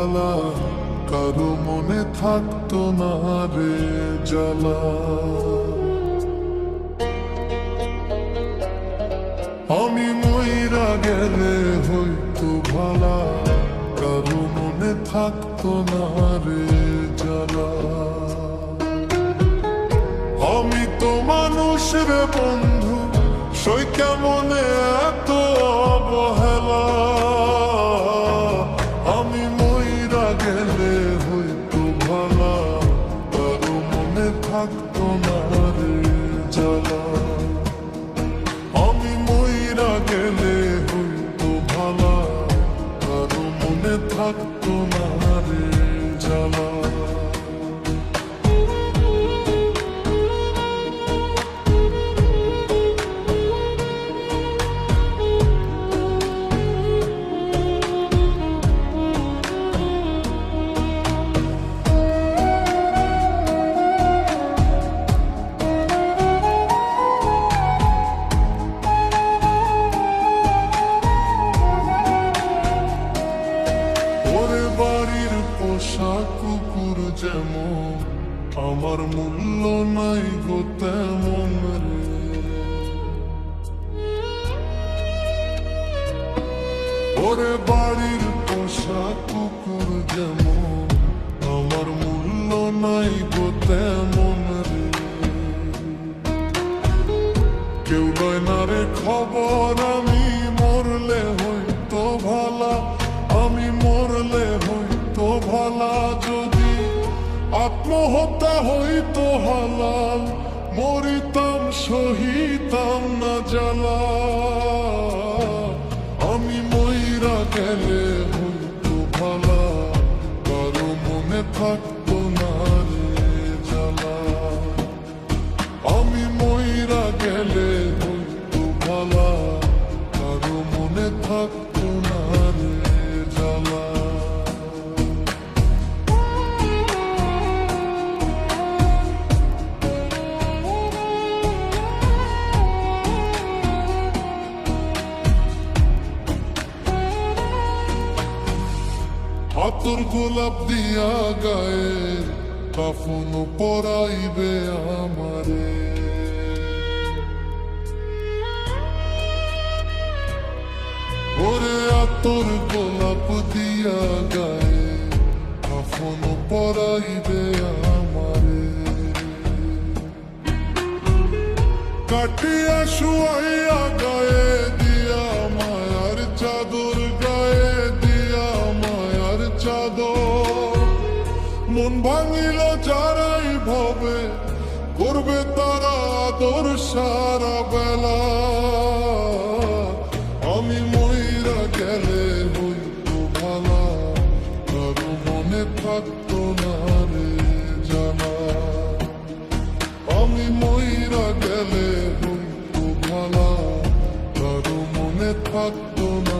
ভালা, কারো মনে থাকতো না রে জ্বালা। আমি মইরা গেলে হইতো ভালা, কারো মনে থাকতো না রে জ্বালা। আমি তো মানুষ রে বন্ধু, সই কেমনে এত অবহেলা। আমি মইরা গেলে হইতো ভালা, কারো মনে থাকতো না রে জ্বালা। আমি মইরা গেলে হইতো ভালা, কারো মনে থাকতো না রে জ্বালা। কুকুর যেমন আমার মূল্য নাই গো তেমন রে। ওরে বাড়ির পোষা কুকুর যেমন আমার মূল্য নাই গো তেমন রে। কেউ লয় না রে খবর, আমি মরলে হইতো ভালা, আমি মরলে হইতো ভালা। যদি আত্মহত্যা হইতো হালাল, মরিতাম সহিতাম না জ্বালা। আমি মইরা গেলে হইতো ভালা, কারো মনে থাকতো না রে জ্বালা। আমি মইরা গেলে হইতো ভালা, কারো মনে থাকতো না রে জ্বালা। আতর গোলাপ দিয়া গায়ে কাফন পরাইবে আমারে। ওরে আতর গোলাপ দিয়া গায়ে কাফন পরাইবে আমারে। কাটিয়া শুয়াইয়া গায়ে দিয়া মায়ার চাদর, গায়ে দিয়া মায়ার চাদর। মন ভাঙিল যারাই ভাবে, করবে তারা আদর সারা বেলা। আমি মইরা গেলে হইতো ভালা, কারো মনে থাকতো না রে জ্বালা। আমি মইরা গেলে হইতো ভালা, কারো মনে থাকতো না